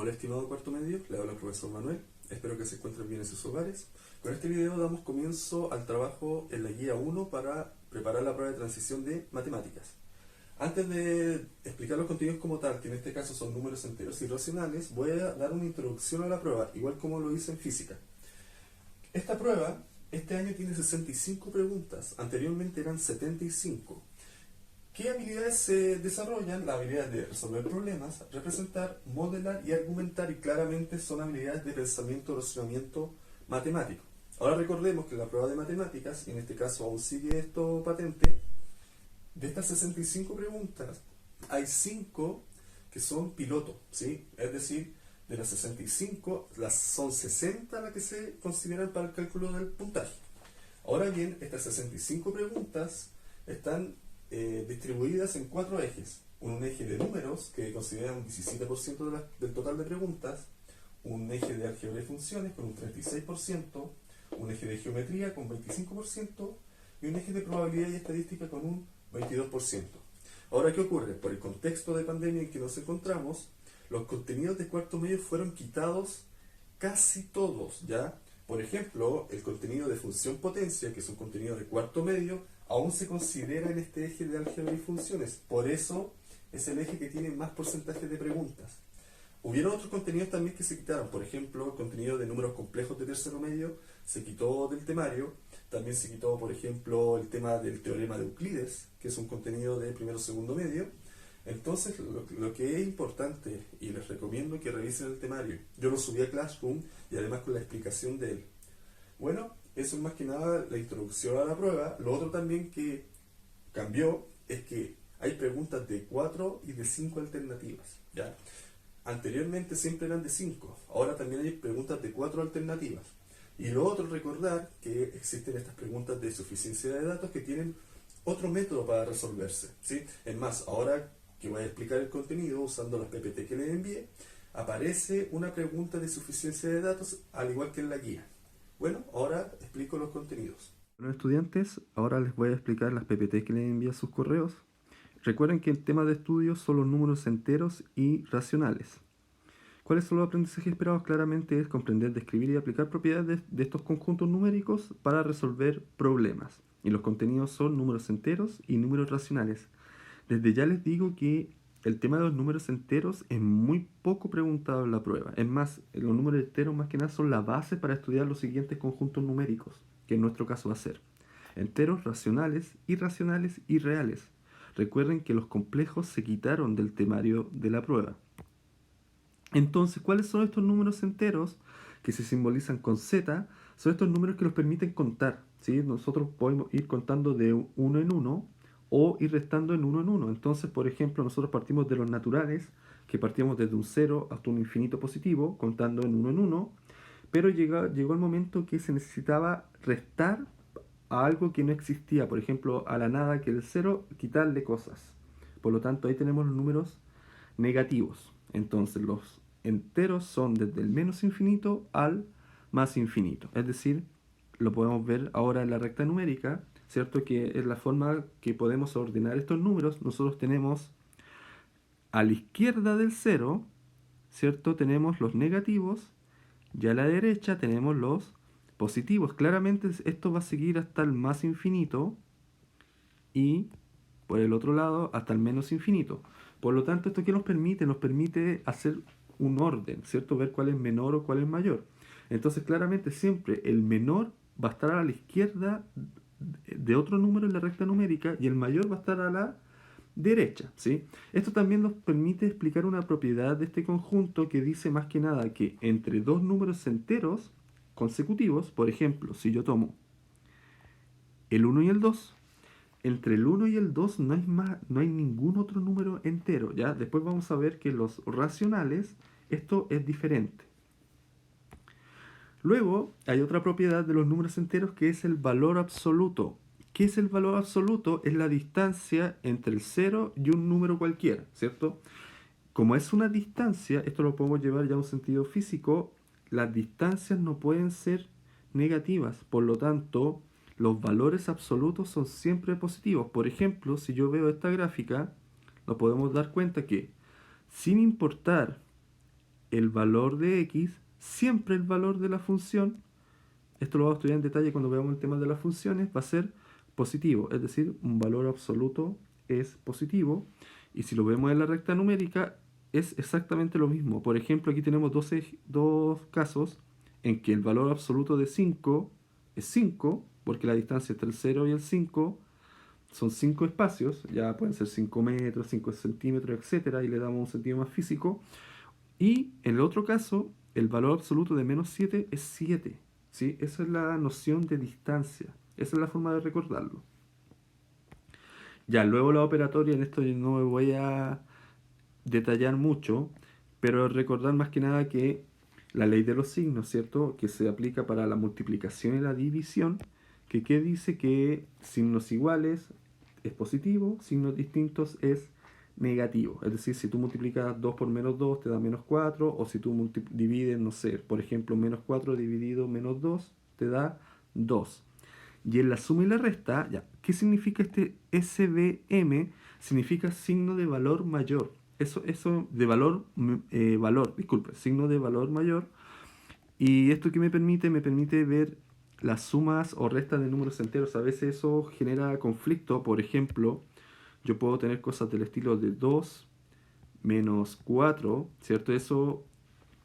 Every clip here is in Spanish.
Hola estimado cuarto medio, le habla el profesor Manuel, espero que se encuentren bien en sus hogares. Con este video damos comienzo al trabajo en la guía 1 para preparar la prueba de transición de matemáticas. Antes de explicar los contenidos como tal, que en este caso son números enteros y racionales, voy a dar una introducción a la prueba, igual como lo hice en física. Esta prueba, este año tiene 65 preguntas, anteriormente eran 75. ¿Qué habilidades se desarrollan? La habilidad de resolver problemas, representar, modelar y argumentar, y claramente son habilidades de pensamiento, razonamiento matemático. Ahora recordemos que la prueba de matemáticas, en este caso aún sigue esto patente, de estas 65 preguntas, hay 5 que son piloto, ¿sí? Es decir, de las 65, son 60 las que se consideran para el cálculo del puntaje. Ahora bien, estas 65 preguntas están distribuidas en 4 ejes. Un eje de números, que considera un 17% del total de preguntas, un eje de álgebra y funciones con un 36%, un eje de geometría con 25% y un eje de probabilidad y estadística con un 22%. Ahora, ¿qué ocurre? Por el contexto de pandemia en que nos encontramos, los contenidos de cuarto medio fueron quitados casi todos, ¿ya? Por ejemplo, el contenido de función potencia, que es un contenido de cuarto medio, aún se considera en este eje de álgebra y funciones. Por eso es el eje que tiene más porcentaje de preguntas. Hubieron otros contenidos también que se quitaron. Por ejemplo, el contenido de números complejos de tercero medio se quitó del temario. También se quitó, por ejemplo, el tema del teorema de Euclides, que es un contenido de primero o segundo medio. Entonces, lo que es importante, y les recomiendo que revisen el temario, yo lo subí a Classroom y además con la explicación de él. Bueno, eso es más que nada la introducción a la prueba. Lo otro también que cambió es que hay preguntas de 4 y de 5 alternativas, ¿ya? Anteriormente siempre eran de 5, ahora también hay preguntas de 4 alternativas. Y lo otro, recordar que existen estas preguntas de suficiencia de datos que tienen otro método para resolverse, ¿sí? Es más, ahora que voy a explicar el contenido usando las PPT que les envié, aparece una pregunta de suficiencia de datos al igual que en la guía. Bueno, ahora explico los contenidos. Bueno, estudiantes, ahora les voy a explicar las PPT que les envié a sus correos. Recuerden que el tema de estudio son los números enteros y racionales. ¿Cuáles son los aprendizajes esperados? Claramente es comprender, describir y aplicar propiedades de estos conjuntos numéricos para resolver problemas. Y los contenidos son números enteros y números racionales. Desde ya les digo que el tema de los números enteros es muy poco preguntado en la prueba. Es más, los números enteros más que nada son la base para estudiar los siguientes conjuntos numéricos, que en nuestro caso va a ser enteros, racionales, irracionales y reales. Recuerden que los complejos se quitaron del temario de la prueba. Entonces, ¿cuáles son estos números enteros que se simbolizan con Z? Son estos números que nos permiten contar, ¿sí? Nosotros podemos ir contando de uno en uno o ir restando en uno en uno. Entonces, por ejemplo, nosotros partimos de los naturales, que partíamos desde un 0 hasta un infinito positivo, contando en uno, pero llegó el momento que se necesitaba restar a algo que no existía, por ejemplo, a la nada, que el 0, quitarle cosas. Por lo tanto, ahí tenemos los números negativos. Entonces los enteros son desde el menos infinito al más infinito. Es decir, lo podemos ver ahora en la recta numérica, ¿cierto? Que es la forma que podemos ordenar estos números. Nosotros tenemos a la izquierda del 0, ¿cierto? Tenemos los negativos y a la derecha tenemos los positivos. Claramente esto va a seguir hasta el más infinito y por el otro lado hasta el menos infinito. Por lo tanto, ¿esto qué nos permite? Nos permite hacer un orden, ¿cierto? Ver cuál es menor o cuál es mayor. Entonces, claramente siempre el menor va a estar a la izquierda de otro número en la recta numérica y el mayor va a estar a la derecha, ¿sí? Esto también nos permite explicar una propiedad de este conjunto que dice más que nada que entre dos números enteros consecutivos, por ejemplo, si yo tomo el 1 y el 2, entre el 1 y el 2 no hay ningún otro número entero, ¿ya? Después vamos a ver que los racionales, esto es diferente. Luego, hay otra propiedad de los números enteros que es el valor absoluto. ¿Qué es el valor absoluto? Es la distancia entre el 0 y un número cualquiera, ¿cierto? Como es una distancia, esto lo podemos llevar ya a un sentido físico, las distancias no pueden ser negativas, por lo tanto, los valores absolutos son siempre positivos. Por ejemplo, si yo veo esta gráfica, nos podemos dar cuenta que sin importar el valor de x, siempre el valor de la función, esto lo vamos a estudiar en detalle cuando veamos el tema de las funciones, va a ser positivo, es decir, un valor absoluto es positivo, y si lo vemos en la recta numérica, es exactamente lo mismo. Por ejemplo, aquí tenemos dos casos en que el valor absoluto de 5 es 5, porque la distancia entre el 0 y el 5 son 5 espacios, ya pueden ser 5 metros, 5 centímetros, etcétera, y le damos un sentido más físico. Y en el otro caso, el valor absoluto de menos 7 es 7. ¿Sí? Esa es la noción de distancia. Esa es la forma de recordarlo. Ya, luego la operatoria, en esto yo no me voy a detallar mucho, pero recordar más que nada que la ley de los signos, ¿cierto? Que se aplica para la multiplicación y la división, que dice que signos iguales es positivo, signos distintos es negativo. Es decir, si tú multiplicas 2 por menos 2 te da menos 4, o si tú divides, no sé, por ejemplo, menos 4 dividido menos 2 te da 2. Y en la suma y la resta, ya, ¿qué significa este SVM? Significa signo de valor mayor. Eso de valor, disculpe, signo de valor mayor. Y esto que me permite ver las sumas o restas de números enteros. A veces eso genera conflicto. Por ejemplo, yo puedo tener cosas del estilo de 2 menos 4, ¿cierto? Eso,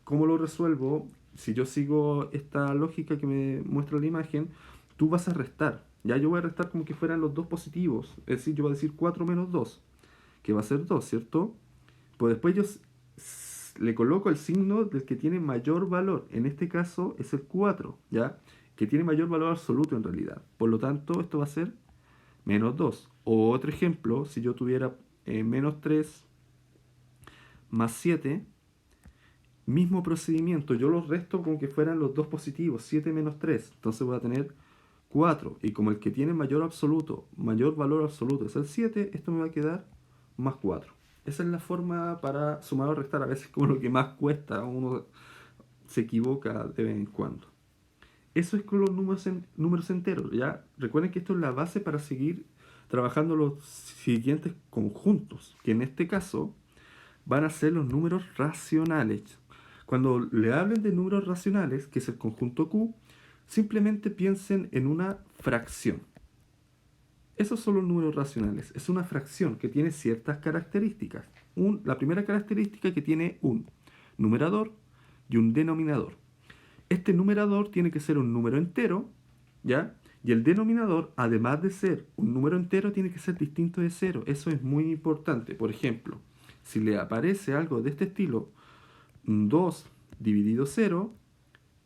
¿cómo lo resuelvo? Si yo sigo esta lógica que me muestra la imagen, tú vas a restar. Ya yo voy a restar como que fueran los dos positivos. Es decir, yo voy a decir 4 menos 2, que va a ser 2, ¿cierto? Pues después yo le coloco el signo del que tiene mayor valor. En este caso es el 4, ¿ya? Que tiene mayor valor absoluto en realidad. Por lo tanto, esto va a ser menos 2. O otro ejemplo, si yo tuviera menos 3 más 7, mismo procedimiento, yo los resto como que fueran los dos positivos, 7 menos 3. Entonces voy a tener 4. Y como el que tiene mayor valor absoluto es el 7, esto me va a quedar más 4. Esa es la forma para sumar o restar. A veces como lo que más cuesta, uno se equivoca de vez en cuando. Eso es con los números enteros, ¿ya? Recuerden que esto es la base para seguir trabajando los siguientes conjuntos, que en este caso van a ser los números racionales. Cuando le hablen de números racionales, que es el conjunto Q, simplemente piensen en una fracción. Esos son los números racionales. Es una fracción que tiene ciertas características. La primera característica que tiene un numerador y un denominador. Este numerador tiene que ser un número entero, ¿ya? Y el denominador, además de ser un número entero, tiene que ser distinto de cero. Eso es muy importante. Por ejemplo, si le aparece algo de este estilo, 2 dividido 0,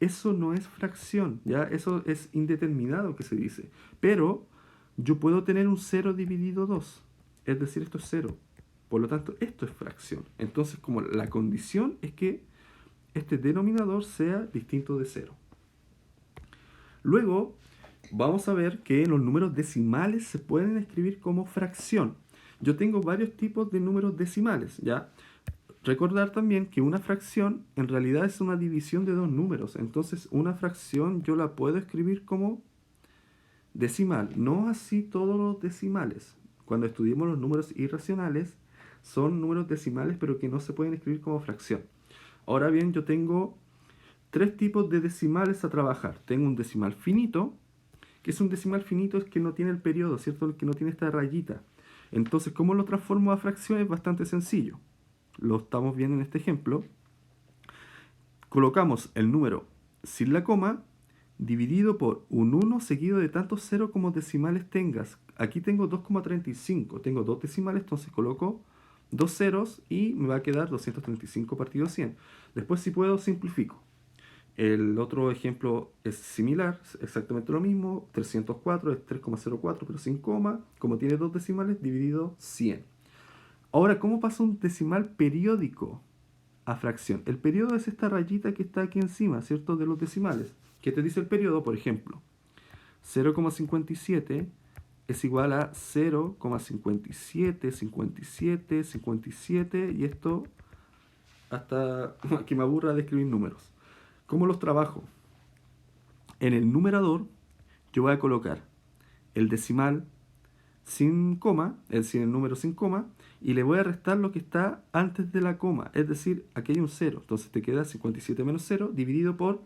eso no es fracción, ¿ya? Eso es indeterminado que se dice. Pero yo puedo tener un 0 dividido 2, es decir, esto es 0. Por lo tanto, esto es fracción. Entonces, como la condición es que este denominador sea distinto de 0. Luego, vamos a ver que los números decimales se pueden escribir como fracción. Yo tengo varios tipos de números decimales, ¿ya? Recordar también que una fracción en realidad es una división de dos números. Entonces, una fracción yo la puedo escribir como decimal. No así todos los decimales. Cuando estudiemos los números irracionales, son números decimales, pero que no se pueden escribir como fracción. Ahora bien, yo tengo tres tipos de decimales a trabajar. Tengo un decimal finito, que es un decimal finito, es que no tiene el periodo, ¿cierto? El que no tiene esta rayita. Entonces, ¿cómo lo transformo a fracción? Es bastante sencillo. Lo estamos viendo en este ejemplo. Colocamos el número sin la coma dividido por un 1 seguido de tantos ceros como decimales tengas. Aquí tengo 2,35. Tengo dos decimales, entonces coloco dos ceros y me va a quedar 235 partido 100. Después, si puedo, simplifico. El otro ejemplo es similar, exactamente lo mismo. 304 es 3,04 pero sin coma. Como tiene dos decimales, dividido 100. Ahora, ¿cómo pasa un decimal periódico a fracción? El periodo es esta rayita que está aquí encima, ¿cierto? De los decimales. ¿Qué te dice el periodo? Por ejemplo, 0,57 es igual a 0,57, 57, 57, y esto hasta que me aburra de escribir números. ¿Cómo los trabajo? En el numerador yo voy a colocar el decimal sin coma, es decir, el número sin coma, y le voy a restar lo que está antes de la coma, es decir, aquí hay un 0, entonces te queda 57 menos 0 dividido por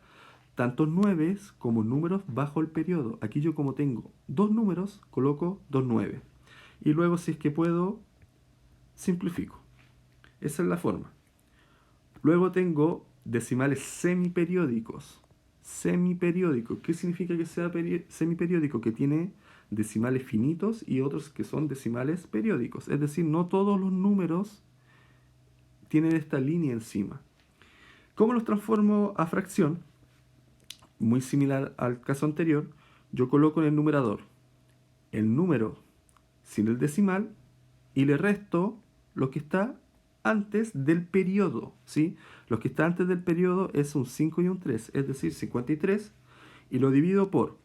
tantos 9 como números bajo el periodo. Aquí yo como tengo dos números, coloco dos 9. Y luego si es que puedo, simplifico. Esa es la forma. Luego tengo decimales semiperiódicos. Semiperiódico. ¿Qué significa que sea semiperiódico? Que tiene decimales finitos y otros que son decimales periódicos. Es decir, no todos los números tienen esta línea encima. ¿Cómo los transformo a fracción? Muy similar al caso anterior, yo coloco en el numerador el número sin el decimal y le resto lo que está antes del periodo, ¿sí? Lo que está antes del periodo es un 5 y un 3, es decir, 53, y lo divido por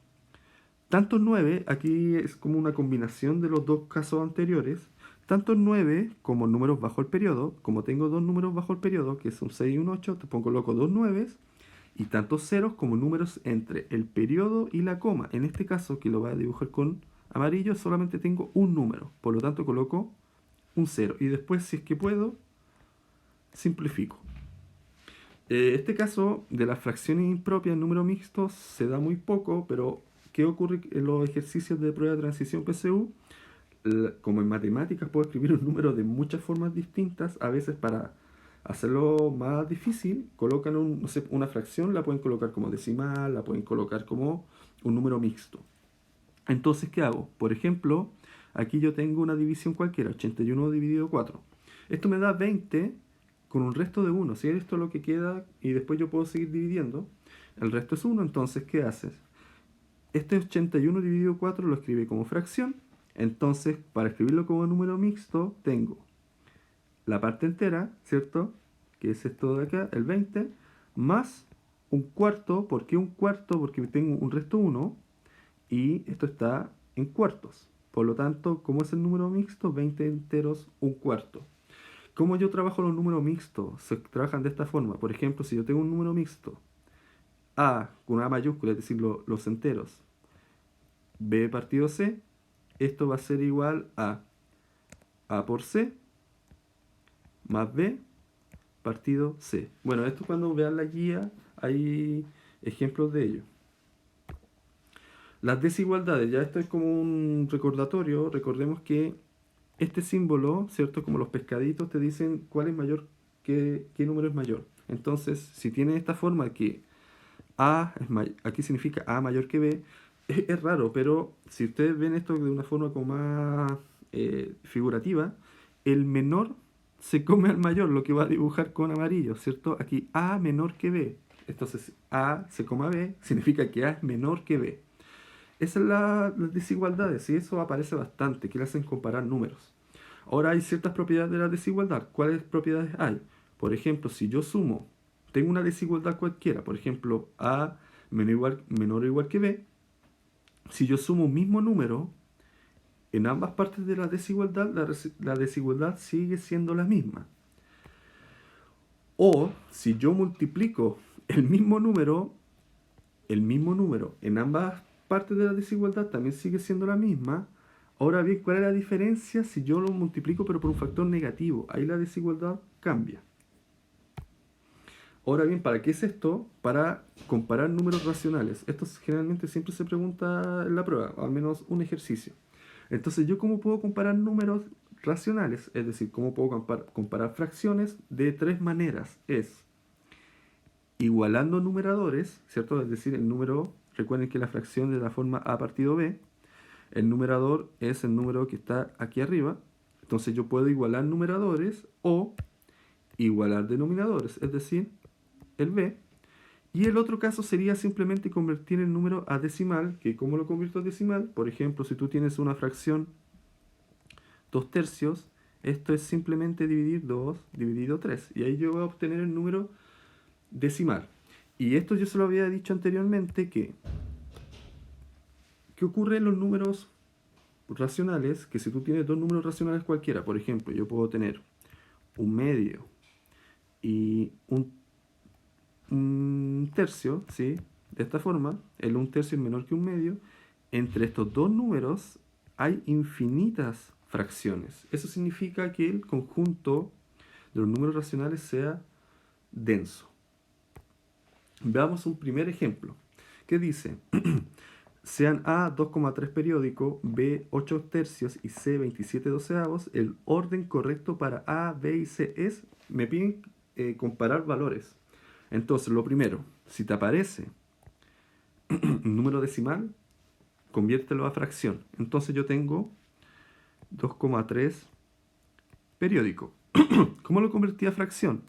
tantos 9, aquí es como una combinación de los dos casos anteriores, tantos 9 como números bajo el periodo, como tengo dos números bajo el periodo, que es un 6 y un 8, te coloco dos 9, y tantos ceros como números entre el periodo y la coma. En este caso, que lo voy a dibujar con amarillo, solamente tengo un número, por lo tanto coloco un 0, y después, si es que puedo, simplifico. Este caso de las fracciones impropias en número mixto se da muy poco, pero ¿qué ocurre en los ejercicios de prueba de transición PSU? Como en matemáticas puedo escribir un número de muchas formas distintas, a veces para hacerlo más difícil, colocan no sé, una fracción, la pueden colocar como decimal, la pueden colocar como un número mixto. Entonces, ¿qué hago? Por ejemplo, aquí yo tengo una división cualquiera, 81 dividido 4. Esto me da 20 con un resto de 1. Si esto es lo que queda y después yo puedo seguir dividiendo, el resto es 1, entonces, ¿qué haces? Este 81 dividido 4 lo escribe como fracción. Entonces, para escribirlo como número mixto, tengo la parte entera, ¿cierto? Que es esto de acá, el 20, más un cuarto. ¿Por qué un cuarto? Porque tengo un resto 1 y esto está en cuartos. Por lo tanto, ¿cómo es el número mixto? 20 enteros, un cuarto. ¿Cómo yo trabajo los números mixtos? Se trabajan de esta forma. Por ejemplo, si yo tengo un número mixto, A con una mayúscula, es decir, los enteros, B partido C, esto va a ser igual a A por C más B partido C. Bueno, esto cuando vean la guía hay ejemplos de ello. Las desigualdades, ya esto es como un recordatorio. Recordemos que este símbolo, ¿cierto? Como los pescaditos te dicen cuál es mayor, qué número es mayor. Entonces, si tiene esta forma que A aquí significa A mayor que B, es raro, pero si ustedes ven esto de una forma como más figurativa, el menor se come al mayor, lo que va a dibujar con amarillo, ¿cierto? Aquí A menor que B. Entonces A se coma B, significa que A es menor que B. Esa es las desigualdades, y eso aparece bastante, que le hacen comparar números. Ahora hay ciertas propiedades de la desigualdad. ¿Cuáles propiedades hay? Por ejemplo, si yo sumo, tengo una desigualdad cualquiera, por ejemplo, A menor o igual que B, si yo sumo un mismo número, en ambas partes de la desigualdad, la desigualdad sigue siendo la misma. O si yo multiplico el mismo número en ambas partes de la desigualdad también sigue siendo la misma. Ahora bien, ¿cuál es la diferencia si yo lo multiplico pero por un factor negativo? Ahí la desigualdad cambia. Ahora bien, ¿para qué es esto? Para comparar números racionales. Esto generalmente siempre se pregunta en la prueba, o al menos un ejercicio. Entonces, ¿yo cómo puedo comparar números racionales? Es decir, ¿cómo puedo comparar fracciones? De tres maneras. Es igualando numeradores, ¿cierto? Es decir, el número, recuerden que la fracción de la forma A partido B, el numerador es el número que está aquí arriba. Entonces yo puedo igualar numeradores o igualar denominadores, es decir, el B. Y el otro caso sería simplemente convertir el número a decimal, que ¿cómo lo convierto a decimal? Por ejemplo, si tú tienes una fracción 2 tercios, esto es simplemente dividir 2 dividido 3. Y ahí yo voy a obtener el número decimal. Y esto yo se lo había dicho anteriormente que ¿qué ocurre en los números racionales? Que si tú tienes dos números racionales cualquiera, por ejemplo, yo puedo tener un medio y un tercio, ¿sí? De esta forma, el un tercio es menor que un medio. Entre estos dos números hay infinitas fracciones. Eso significa que el conjunto de los números racionales sea denso. Veamos un primer ejemplo, que dice, sean A 2,3 periódico, B 8 tercios y C 27 doceavos, el orden correcto para A, B y C es, me piden comparar valores. Entonces, lo primero, si te aparece un número decimal, conviértelo a fracción. Entonces yo tengo 2,3 periódico. ¿Cómo lo convertí a fracción?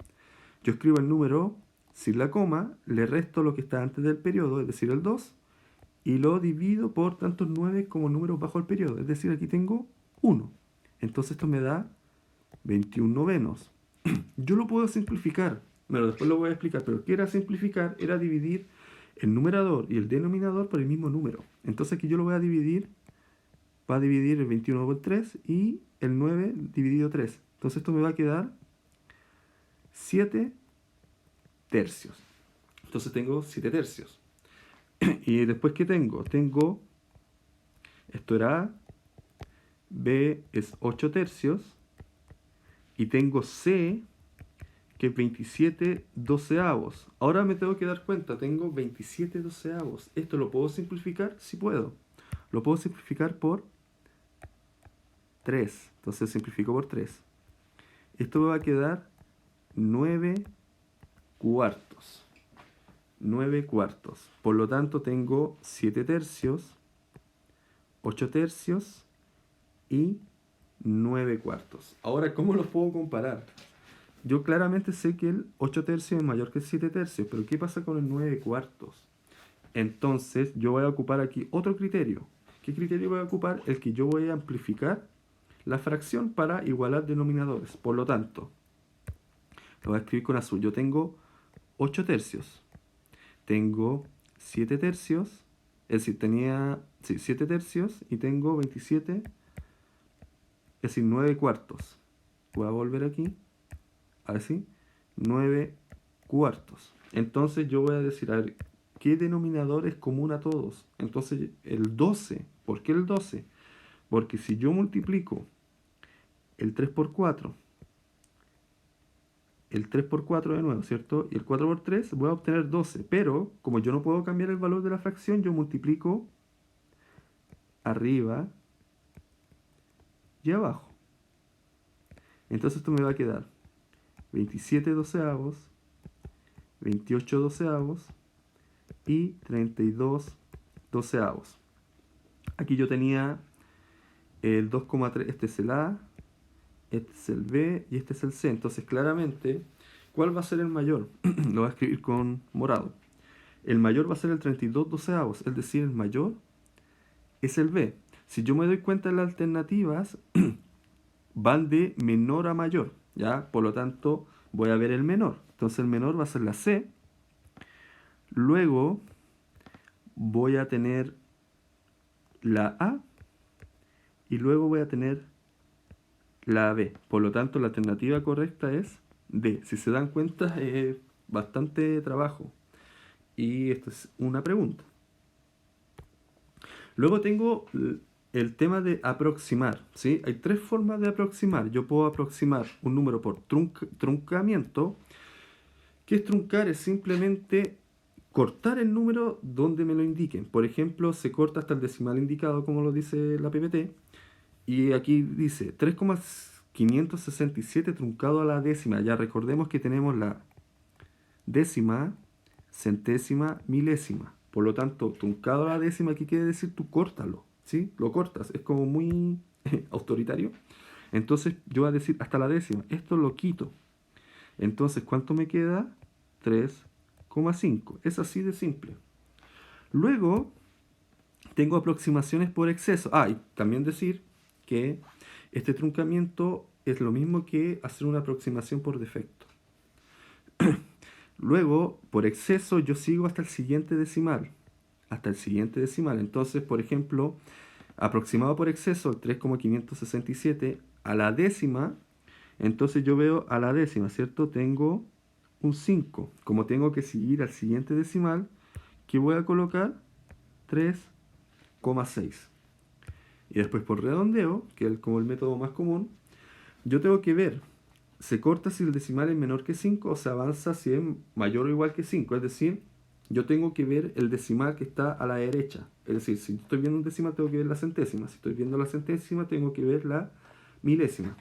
Yo escribo el número sin la coma, le resto lo que está antes del periodo, es decir, el 2, y lo divido por tantos 9 como números bajo el periodo, es decir, aquí tengo 1. Entonces esto me da 21 novenos. Yo lo puedo simplificar, pero después lo voy a explicar, pero ¿qué era simplificar? Era dividir el numerador y el denominador por el mismo número. Entonces aquí yo lo voy a dividir, va a dividir el 21 por 3 y el 9 dividido 3. Entonces esto me va a quedar 7 tercios. Entonces tengo 7 tercios. Y después, ¿qué tengo? Tengo, esto era A, B es 8 tercios, y tengo C, que es 27 doceavos. Ahora me tengo que dar cuenta, tengo 27 doceavos. ¿Esto lo puedo simplificar? Sí puedo. Lo puedo simplificar por 3. Entonces simplifico por 3. Esto me va a quedar 9 cuartos. 9 cuartos. Por lo tanto tengo 7 tercios, 8 tercios y 9 cuartos. Ahora, ¿cómo los puedo comparar? Yo claramente sé que el 8 tercios es mayor que el 7 tercios, pero ¿qué pasa con el 9 cuartos? Entonces yo voy a ocupar aquí otro criterio. ¿Qué criterio voy a ocupar? El que yo voy a amplificar la fracción para igualar denominadores. Por lo tanto, lo voy a escribir con azul. Yo tengo 8 tercios. Tengo 7 tercios. Es decir, tenía 7 tercios y tengo 27, es decir, 9 cuartos. Voy a volver aquí. Así, 9 cuartos. Entonces yo voy a decir, a ver, ¿qué denominador es común a todos? Entonces el 12. ¿Por qué el 12? Porque si yo multiplico el 3 por 4, el 3 por 4 de nuevo, ¿cierto? Y el 4 por 3, voy a obtener 12. Pero, como yo no puedo cambiar el valor de la fracción, yo multiplico arriba y abajo. Entonces esto me va a quedar 27 doceavos, 28 doceavos y 32 doceavos. Aquí yo tenía el 2,3, este es el A, este es el B y este es el C. Entonces claramente, ¿cuál va a ser el mayor? Lo voy a escribir con morado. El mayor va a ser el 32 doceavos, es decir, el mayor es el B. Si yo me doy cuenta, las alternativas van de menor a mayor, ¿ya? Por lo tanto, voy a ver el menor. Entonces el menor va a ser la C. Luego voy a tener la A y luego voy a tener la B. Por lo tanto, la alternativa correcta es D. Si se dan cuenta, es bastante trabajo. Y esto es una pregunta. Luego tengo el tema de aproximar, ¿sí? Hay tres formas de aproximar. Yo puedo aproximar un número por truncamiento. ¿Qué es truncar? Es simplemente cortar el número donde me lo indiquen. Por ejemplo, se corta hasta el decimal indicado, como lo dice la PPT. Y aquí dice 3,567 truncado a la décima. Ya recordemos que tenemos la décima, centésima, milésima. Por lo tanto, truncado a la décima, ¿qué quiere decir? Tú córtalo, ¿sí? Lo cortas. Es como muy autoritario. Entonces yo voy a decir hasta la décima. Esto lo quito. Entonces, ¿cuánto me queda? 3,5. Es así de simple. Luego, tengo aproximaciones por exceso. Y también decir que este truncamiento es lo mismo que hacer una aproximación por defecto. Luego, por exceso, yo sigo hasta el siguiente decimal. Hasta el siguiente decimal. Entonces, por ejemplo, aproximado por exceso, el 3,567 a la décima. Entonces yo veo a la décima, ¿cierto? Tengo un 5. Como tengo que seguir al siguiente decimal, ¿qué voy a colocar? 3,6. Y después por redondeo, que es como el método más común, yo tengo que ver, se corta si el decimal es menor que 5 o se avanza si es mayor o igual que 5. Es decir, yo tengo que ver el decimal que está a la derecha. Es decir, si estoy viendo un decimal tengo que ver la centésima. Si estoy viendo la centésima tengo que ver la milésima.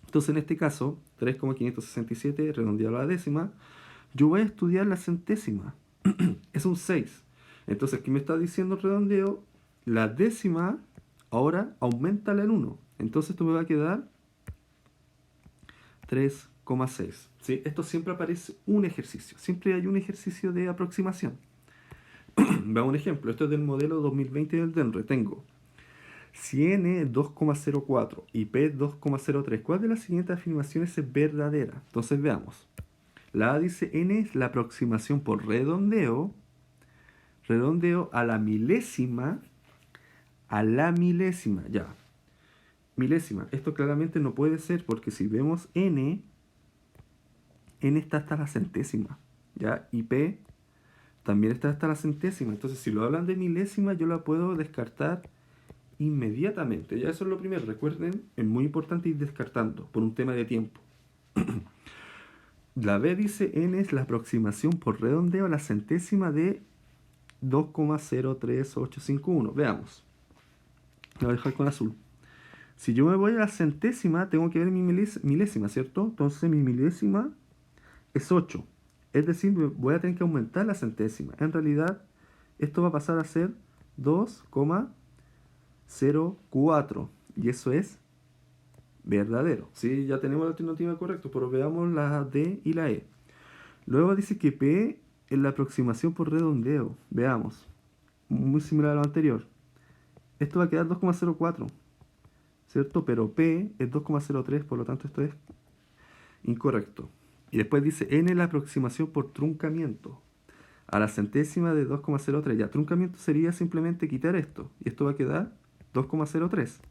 Entonces en este caso, 3,567 redondeado a la décima, yo voy a estudiar la centésima. Es un 6. Entonces, ¿qué me está diciendo el redondeo? La décima, ahora, aumentala en 1. Entonces esto me va a quedar 3,6. ¿Sí? Esto siempre aparece un ejercicio. Siempre hay un ejercicio de aproximación. Veamos un ejemplo. Esto es del modelo 2020 del DENRE. Tengo si n es 2,04 y p 2,03, ¿cuál de las siguientes afirmaciones es verdadera? Entonces veamos. La A dice n es la aproximación por redondeo a la milésima, ya. Milésima. Esto claramente no puede ser porque si vemos n está hasta la centésima, ¿ya? Y p también está hasta la centésima. Entonces, si lo hablan de milésima, yo la puedo descartar inmediatamente. Ya eso es lo primero. Recuerden, es muy importante ir descartando por un tema de tiempo. La B dice n es la aproximación por redondeo a la centésima de 2,03851. Veamos. Lo voy a dejar con azul. Si yo me voy a la centésima, tengo que ver mi milésima, ¿cierto? Entonces mi milésima es 8. Es decir, voy a tener que aumentar la centésima. En realidad, esto va a pasar a ser 2,04. Y eso es verdadero. ¿Sí? Ya tenemos la alternativa correcta, pero veamos la D y la E. Luego dice que P es la aproximación por redondeo. Veamos. Muy similar a lo anterior. Esto va a quedar 2,04. ¿Cierto? Pero P es 2,03, por lo tanto esto es incorrecto. Y después dice N es la aproximación por truncamiento a la centésima de 2,03. Ya, truncamiento sería simplemente quitar esto. Y esto va a quedar 2,03.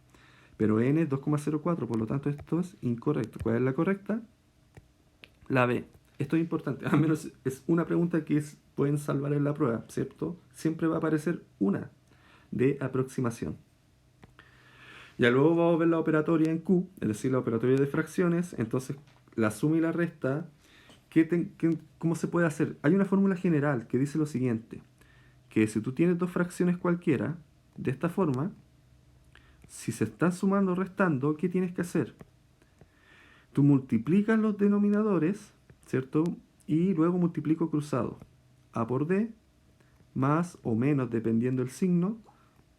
Pero N es 2,04, por lo tanto esto es incorrecto. ¿Cuál es la correcta? La B. Esto es importante. Al menos es una pregunta que pueden salvar en la prueba, ¿cierto? Siempre va a aparecer una de aproximación. Ya luego vamos a ver la operatoria en Q, es decir, la operatoria de fracciones. Entonces, la suma y la resta, ¿cómo se puede hacer? Hay una fórmula general que dice lo siguiente, que si tú tienes dos fracciones cualquiera, de esta forma, si se están sumando o restando, ¿qué tienes que hacer? Tú multiplicas los denominadores, ¿cierto? Y luego multiplico cruzado. A por D, más o menos, dependiendo del signo,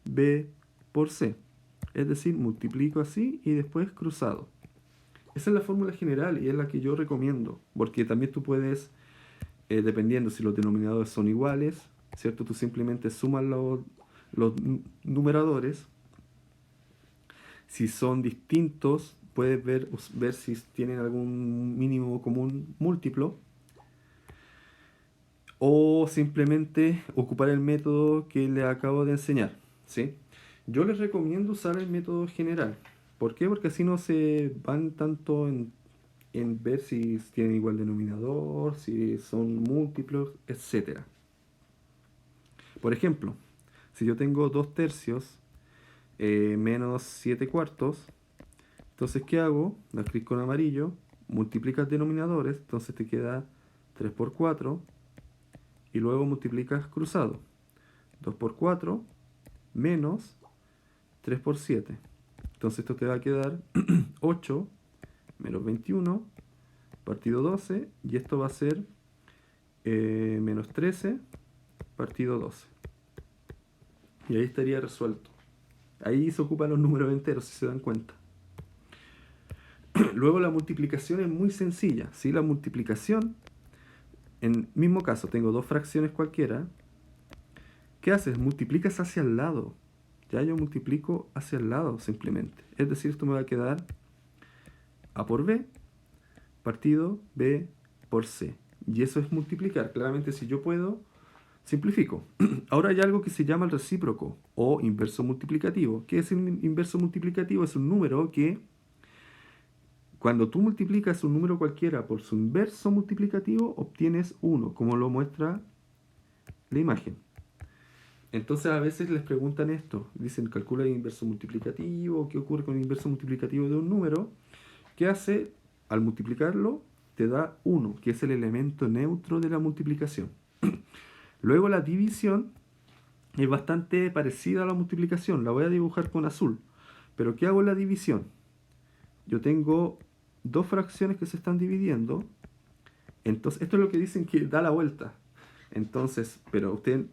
B por C. Es decir, multiplico así y después cruzado. Esa es la fórmula general y es la que yo recomiendo, porque también tú puedes, dependiendo si los denominadores son iguales, ¿cierto? Tú simplemente sumas los numeradores. Si son distintos, puedes ver si tienen algún mínimo común múltiplo. O simplemente ocupar el método que les acabo de enseñar, ¿sí? Yo les recomiendo usar el método general. ¿Por qué? Porque así no se van tanto en ver si tienen igual denominador, si son múltiplos, etc. Por ejemplo, si yo tengo 2 tercios menos 7 cuartos, entonces ¿qué hago? Lo escribo con amarillo, multiplicas denominadores, entonces te queda 3 por 4, y luego multiplicas cruzado. 2 por 4 menos 3 por 7. Entonces esto te va a quedar 8 menos 21 partido 12, y esto va a ser menos 13 partido 12. Y ahí estaría resuelto. Ahí se ocupan los números enteros, si se dan cuenta. Luego la multiplicación es muy sencilla. ¿Sí? La multiplicación, en el mismo caso, tengo dos fracciones cualquiera. ¿Qué haces? Multiplicas hacia el lado. Ya yo multiplico hacia el lado simplemente. Es decir, esto me va a quedar A por B partido B por C. Y eso es multiplicar. Claramente, si yo puedo, simplifico. Ahora hay algo que se llama el recíproco o inverso multiplicativo. ¿Qué es el inverso multiplicativo? Es un número que, cuando tú multiplicas un número cualquiera por su inverso multiplicativo, obtienes 1, como lo muestra la imagen. Entonces a veces les preguntan esto, dicen calcula el inverso multiplicativo, ¿qué ocurre con el inverso multiplicativo de un número? ¿Qué hace? Al multiplicarlo te da 1, que es el elemento neutro de la multiplicación. Luego la división es bastante parecida a la multiplicación, la voy a dibujar con azul. Pero ¿qué hago en la división? Yo tengo dos fracciones que se están dividiendo, entonces esto es lo que dicen que da la vuelta. Entonces, pero ustedes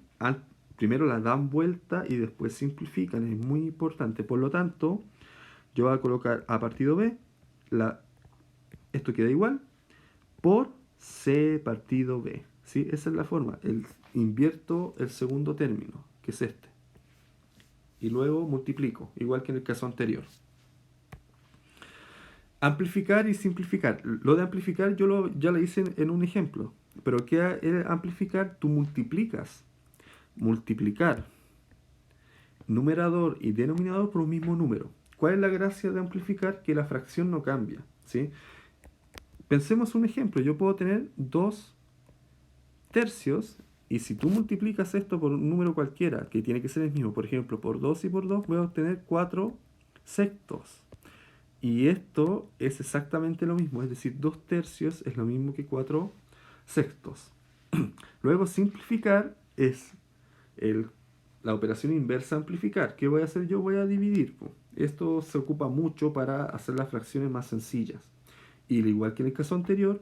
primero la dan vuelta y después simplifican, es muy importante. Por lo tanto, yo voy a colocar a partido B, esto queda igual, por C partido B. ¿Sí? Esa es la forma. Invierto el segundo término, que es este. Y luego multiplico, igual que en el caso anterior. Amplificar y simplificar. Lo de amplificar ya lo hice en un ejemplo. Pero ¿qué es amplificar? Tú multiplicas. Multiplicar numerador y denominador por un mismo número. ¿Cuál es la gracia de amplificar? Que la fracción no cambia. ¿Sí? Pensemos un ejemplo. Yo puedo tener 2 tercios y si tú multiplicas esto por un número cualquiera, que tiene que ser el mismo, por ejemplo, por 2 y por 2, voy a obtener 4 sextos. Y esto es exactamente lo mismo, es decir, 2 tercios es lo mismo que 4 sextos. Luego simplificar es la operación inversa amplificar. ¿Qué voy a hacer yo? Voy a dividir. Esto se ocupa mucho para hacer las fracciones más sencillas. Y al igual que en el caso anterior,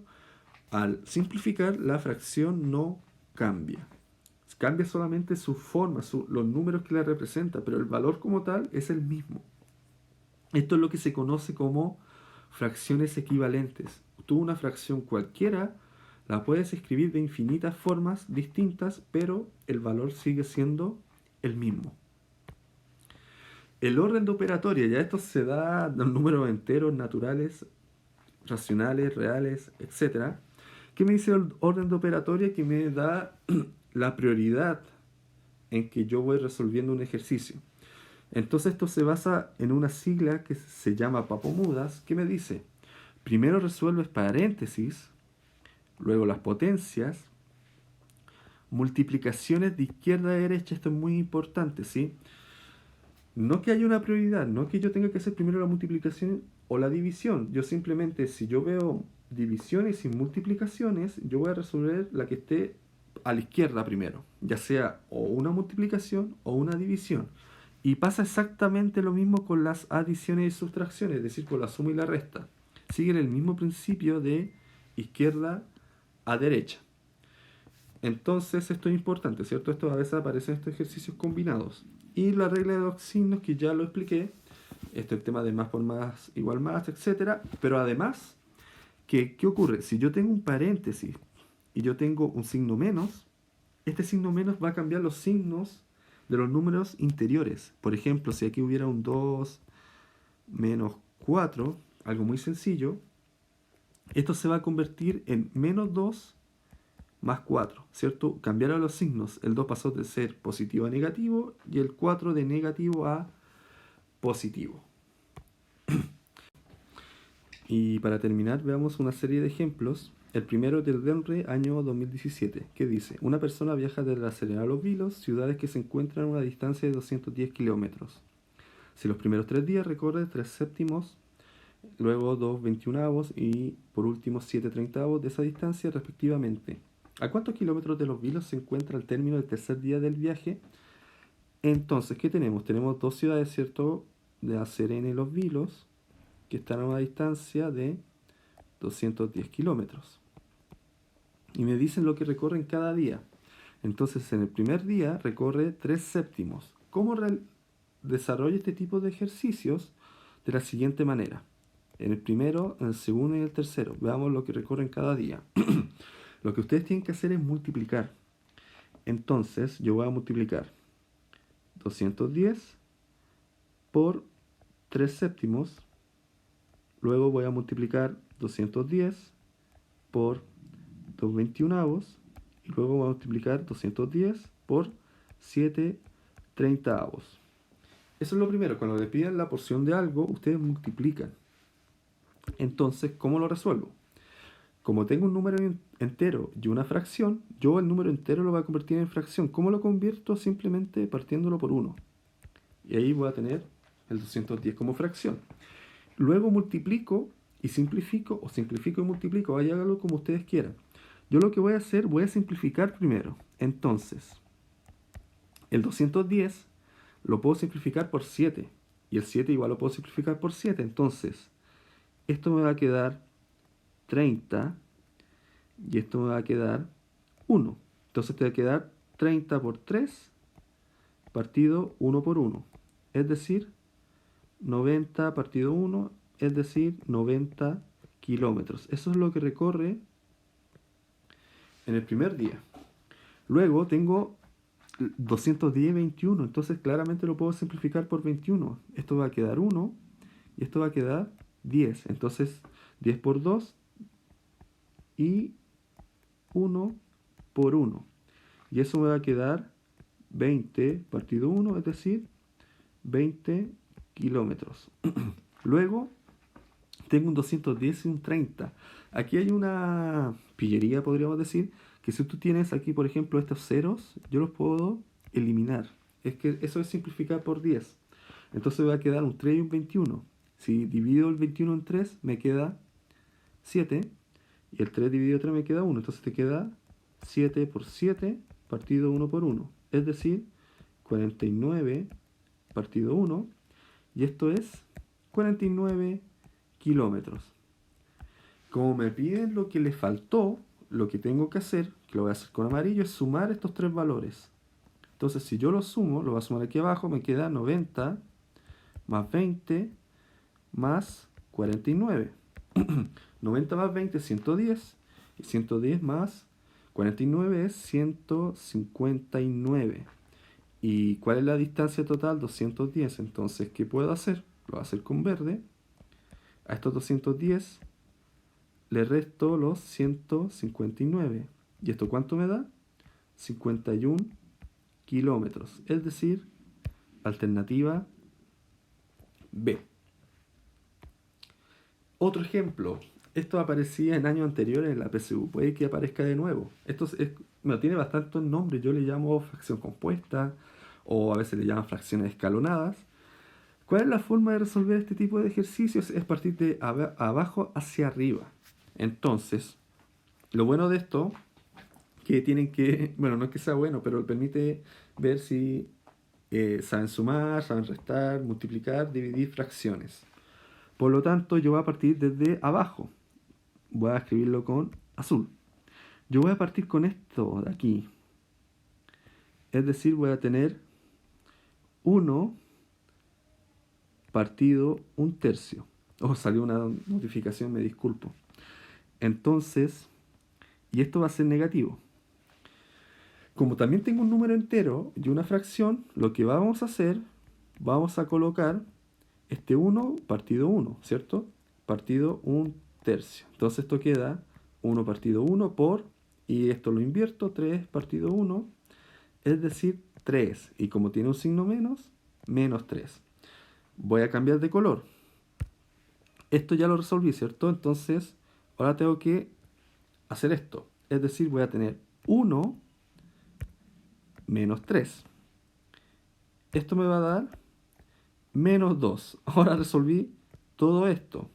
al simplificar la fracción no cambia. Cambia solamente su forma, los números que la representa, pero el valor como tal es el mismo. Esto es lo que se conoce como fracciones equivalentes. Tú una fracción cualquiera la puedes escribir de infinitas formas distintas, pero el valor sigue siendo el mismo. El orden de operatoria, ya esto se da de números enteros, naturales, racionales, reales, etc. ¿Qué me dice el orden de operatoria? Que me da la prioridad en que yo voy resolviendo un ejercicio. Entonces esto se basa en una sigla que se llama papomudas, que me dice, primero resuelves paréntesis, luego las potencias, multiplicaciones de izquierda a derecha, esto es muy importante, ¿sí? No que haya una prioridad, no que yo tenga que hacer primero la multiplicación o la división, yo simplemente si yo veo divisiones y multiplicaciones, yo voy a resolver la que esté a la izquierda primero, ya sea o una multiplicación o una división. Y pasa exactamente lo mismo con las adiciones y sustracciones, es decir, con la suma y la resta. Siguen el mismo principio de izquierda a derecha. Entonces esto es importante, ¿cierto? Esto a veces aparece en estos ejercicios combinados. Y la regla de los signos, que ya lo expliqué, esto es el tema de más por más igual más, etc. Pero además, ¿qué ocurre? Si yo tengo un paréntesis y yo tengo un signo menos, este signo menos va a cambiar los signos de los números interiores. Por ejemplo, si aquí hubiera un 2 menos 4, algo muy sencillo, esto se va a convertir en menos 2 más 4, ¿cierto? Cambiaron los signos. El 2 pasó de ser positivo a negativo y el 4 de negativo a positivo. Y para terminar, veamos una serie de ejemplos. El primero es del DENRE, año 2017, que dice, una persona viaja desde La Serena a Los Vilos, ciudades que se encuentran a una distancia de 210 kilómetros. Si los primeros 3 días recorre 3 séptimos, luego 2 veintiunavos y por último 7 treintaavos de esa distancia respectivamente. ¿A cuántos kilómetros de Los Vilos se encuentra al término del tercer día del viaje? Entonces, ¿qué tenemos? Tenemos dos ciudades, ¿cierto? De La Serena y Los Vilos, que están a una distancia de 210 kilómetros. Y me dicen lo que recorren cada día. Entonces, en el primer día recorre 3 séptimos. ¿Cómo desarrolla este tipo de ejercicios? De la siguiente manera. En el primero, en el segundo y en el tercero. Veamos lo que recorren cada día. Lo que ustedes tienen que hacer es multiplicar. Entonces, yo voy a multiplicar 210 por 3 séptimos. Luego voy a multiplicar 210 por 2 veintiunavos. Y luego voy a multiplicar 210 por 7 treintaavos. Eso es lo primero. Cuando le piden la porción de algo, ustedes multiplican. Entonces, ¿cómo lo resuelvo? como tengo un número entero y una fracción, yo el número entero lo voy a convertir en fracción. ¿Cómo lo convierto? Simplemente partiéndolo por 1. Y ahí voy a tener el 210 como fracción. Luego multiplico y simplifico, o simplifico y multiplico, ahí hágalo como ustedes quieran. Yo lo que voy a hacer, voy a simplificar primero. Entonces, el 210 lo puedo simplificar por 7. Y el 7 igual lo puedo simplificar por 7. Entonces, esto me va a quedar 30 y esto me va a quedar 1. Entonces te va a quedar 30 por 3 partido 1 por 1. Es decir, 90 partido 1, es decir, 90 kilómetros. Eso es lo que recorre en el primer día. Luego tengo 210 21, entonces claramente lo puedo simplificar por 21. Esto va a quedar 1 y esto va a quedar 10. Entonces 10 por 2 y 1 por 1. Y eso me va a quedar 20 partido 1, es decir, 20 kilómetros. Luego tengo un 210 y un 30. Aquí hay una pillería, podríamos decir, que si tú tienes aquí, por ejemplo, estos ceros, yo los puedo eliminar. Es que eso es simplificar por 10. Entonces va a quedar un 3 y un 21. Si divido el 21 en 3, me queda 7. Y el 3 dividido 3 me queda 1. Entonces te queda 7 por 7 partido 1 por 1. Es decir, 49 partido 1. Y esto es 49 kilómetros. Como me piden lo que le faltó, lo que tengo que hacer, que lo voy a hacer con amarillo, es sumar estos tres valores. Entonces, si yo lo sumo, lo voy a sumar aquí abajo, me queda 90 más 20 más 49. 90 más 20 es 110. Y 110 más 49 es 159. ¿Y cuál es la distancia total? 210. Entonces, ¿qué puedo hacer? Lo voy a hacer con verde. A estos 210 le resto los 159. ¿Y esto cuánto me da? 51 kilómetros. Es decir, alternativa B. Otro ejemplo. Esto aparecía en años anteriores en la PSU. Puede que aparezca de nuevo. Esto tiene bastantes nombres. Yo le llamo fracción compuesta o a veces le llaman fracciones escalonadas. ¿Cuál es la forma de resolver este tipo de ejercicios? Es partir de abajo hacia arriba. Entonces, lo bueno de esto, que tienen que, bueno, no es que sea bueno, pero permite ver si saben sumar, saben restar, multiplicar, dividir fracciones. Por lo tanto, yo voy a partir desde abajo. Voy a escribirlo con azul. Yo voy a partir con esto de aquí. Es decir, voy a tener 1 partido 1/3. Oh, salió una notificación, me disculpo. Entonces, y esto va a ser negativo. Como también tengo un número entero y una fracción, lo que vamos a hacer, vamos a colocar este 1 partido 1, ¿cierto? Partido 1/3. Entonces esto queda 1 partido 1 por, y esto lo invierto, 3 partido 1, es decir, 3. Y como tiene un signo menos, menos 3. Voy a cambiar de color. Esto ya lo resolví, ¿cierto? Entonces, ahora tengo que hacer esto. Es decir, voy a tener 1 menos 3. Esto me va a dar menos 2. Ahora resolví todo esto.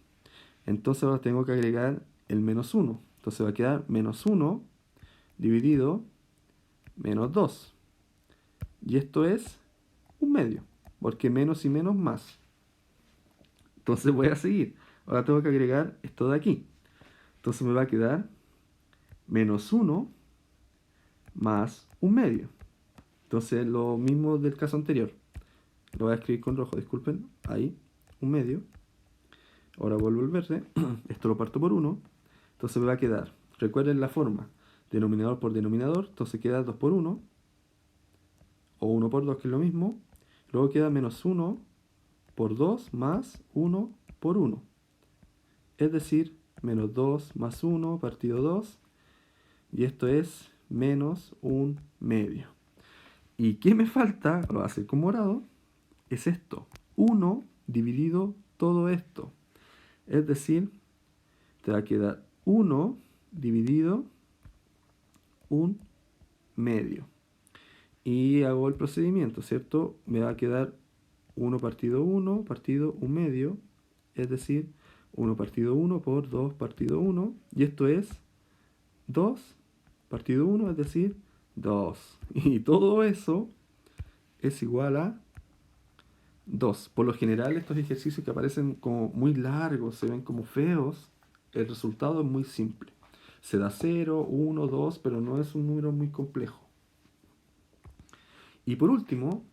Entonces ahora tengo que agregar el menos 1. Entonces va a quedar menos 1 dividido menos 2. Y esto es un medio, porque menos y menos más. Entonces voy a seguir. Ahora tengo que agregar esto de aquí. Entonces me va a quedar menos 1 más un medio. Entonces lo mismo del caso anterior. Lo voy a escribir con rojo, disculpen. Ahí, un medio. Ahora vuelvo al verde. Esto lo parto por 1. Entonces me va a quedar, recuerden la forma, denominador por denominador. Entonces queda 2 por 1. O 1 por 2, que es lo mismo. Luego queda menos 1 por 2 más 1 por 1. Es decir, menos 2 más 1 partido 2. Y esto es menos un medio. ¿Y qué me falta? Lo voy a hacer con morado. Es esto. 1 dividido todo esto. Es decir, te va a quedar 1 dividido 1/2. Y hago el procedimiento, ¿cierto? Me va a quedar 1 partido 1 partido 1/2, es decir, 1 partido 1 por 2 partido 1, y esto es 2 partido 1, es decir, 2. Y todo eso es igual a 2. Por lo general, estos ejercicios que aparecen como muy largos, se ven como feos, el resultado es muy simple. Se da 0, 1, 2, pero no es un número muy complejo. Y por último,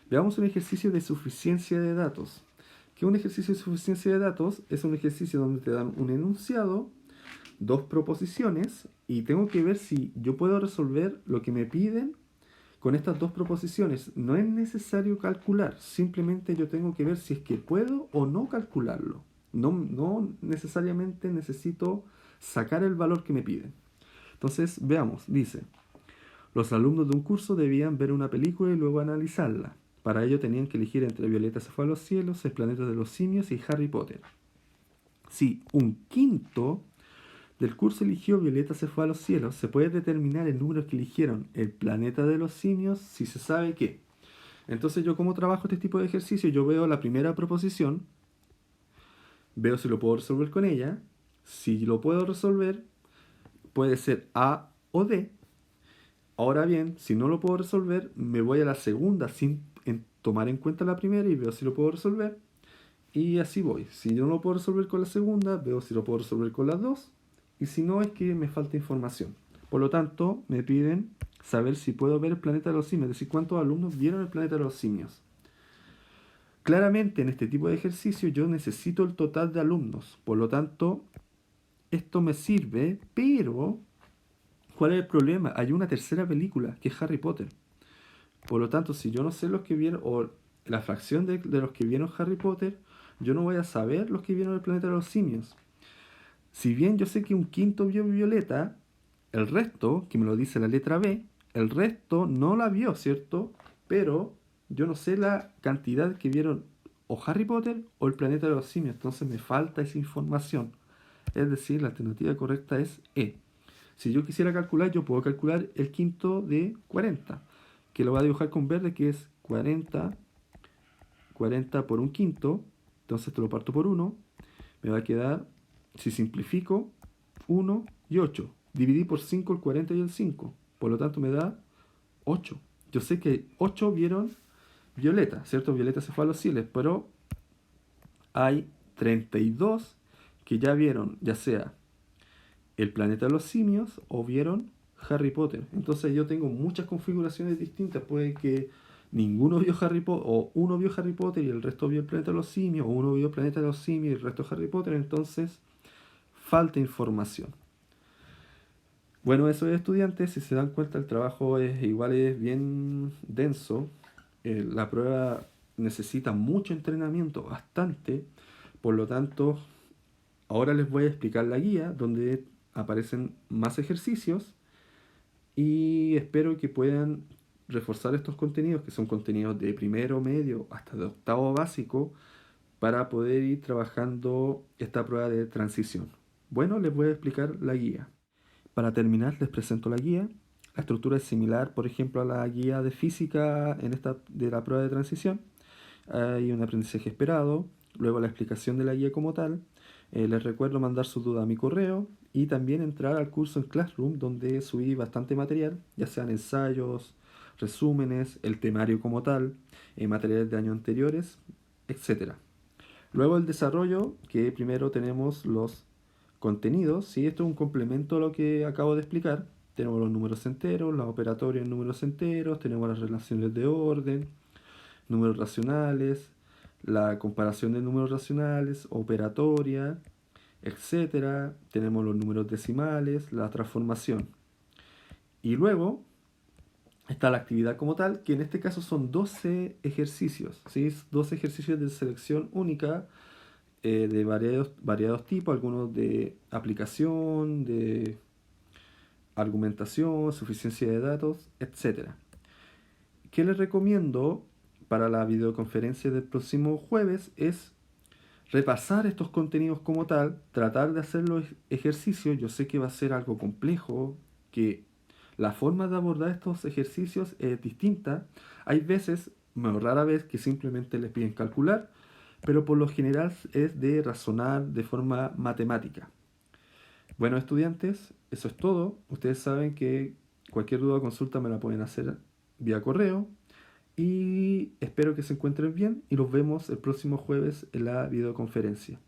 veamos un ejercicio de suficiencia de datos. ¿Qué es un ejercicio de suficiencia de datos? Es un ejercicio donde te dan un enunciado, dos proposiciones, y tengo que ver si yo puedo resolver lo que me piden con estas dos proposiciones. No es necesario calcular, simplemente yo tengo que ver si es que puedo o no calcularlo. No necesariamente necesito sacar el valor que me piden. Entonces, veamos, dice, los alumnos de un curso debían ver una película y luego analizarla. Para ello tenían que elegir entre Violeta se fue a los cielos, El planeta de los simios y Harry Potter. Si un quinto del curso eligió Violeta se fue a los cielos, se puede determinar el número que eligieron El planeta de los simios si se sabe que. Entonces yo, como trabajo este tipo de ejercicio, yo veo la primera proposición, veo si lo puedo resolver con ella. Si lo puedo resolver, puede ser A o D. Ahora bien, si no lo puedo resolver, me voy a la segunda sin tomar en cuenta la primera y veo si lo puedo resolver. Y así voy. Si yo no lo puedo resolver con la segunda, veo si lo puedo resolver con las dos. Y si no, es que me falta información. Por lo tanto, me piden saber si puedo ver el planeta de los simios, es decir, cuántos alumnos vieron el planeta de los simios. Claramente, en este tipo de ejercicio yo necesito el total de alumnos. Por lo tanto, esto me sirve, pero ¿cuál es el problema? Hay una tercera película, que es Harry Potter. Por lo tanto, si yo no sé los que vieron, o la fracción de los que vieron Harry Potter, yo no voy a saber los que vieron el planeta de los simios. Si bien yo sé que un quinto vio Violeta, el resto, que me lo dice la letra B, el resto no la vio, ¿cierto? Pero yo no sé la cantidad que vieron o Harry Potter o el planeta de los simios, entonces me falta esa información. Es decir, la alternativa correcta es E. Si yo quisiera calcular, yo puedo calcular el quinto de 40, que lo voy a dibujar con verde, que es 40 por un quinto, entonces te lo parto por 1, me va a quedar, si simplifico, 1 y 8. Dividí por 5 el 40 y el 5, por lo tanto me da 8. Yo sé que 8 vieron Violeta, ¿cierto? Violeta se fue a los cielos, pero hay 32 que ya vieron, ya sea el planeta de los simios o vieron Harry Potter. Entonces yo tengo muchas configuraciones distintas. Puede que ninguno vio Harry Potter, o uno vio Harry Potter y el resto vio el planeta de los simios, o uno vio el planeta de los simios y el resto Harry Potter. Entonces falta información. Bueno, eso es, estudiantes, si se dan cuenta el trabajo es igual, es bien denso. La prueba necesita mucho entrenamiento, bastante. Por lo tanto, ahora les voy a explicar la guía donde aparecen más ejercicios y espero que puedan reforzar estos contenidos, que son contenidos de primero, medio, hasta de octavo básico, para poder ir trabajando esta prueba de transición. Bueno, les voy a explicar la guía. Para terminar, les presento la guía. La estructura es similar, por ejemplo, a la guía de física en esta de la prueba de transición. Hay un aprendizaje esperado, luego la explicación de la guía como tal. Les recuerdo mandar su duda a mi correo y también entrar al curso en Classroom, donde subí bastante material, ya sean ensayos, resúmenes, el temario como tal, materiales de años anteriores, etcétera. Luego el desarrollo, que primero tenemos los contenidos, ¿sí? Esto es un complemento a lo que acabo de explicar. Tenemos los números enteros, las operatorias en números enteros, tenemos las relaciones de orden, números racionales, la comparación de números racionales, operatoria, etcétera. Tenemos los números decimales, la transformación. Y luego está la actividad como tal, que en este caso son 12 ejercicios, ¿sí? 12 ejercicios de selección única, de variados tipos, algunos de aplicación, de argumentación, suficiencia de datos, etcétera. ¿Qué les recomiendo para la videoconferencia del próximo jueves? Es repasar estos contenidos como tal, tratar de hacer los ejercicios. Yo sé que va a ser algo complejo, que la forma de abordar estos ejercicios es distinta. Hay veces, bueno, rara vez, que simplemente les piden calcular, pero por lo general es de razonar de forma matemática. Bueno, estudiantes, eso es todo. Ustedes saben que cualquier duda o consulta me la pueden hacer vía correo. Y espero que se encuentren bien y los vemos el próximo jueves en la videoconferencia.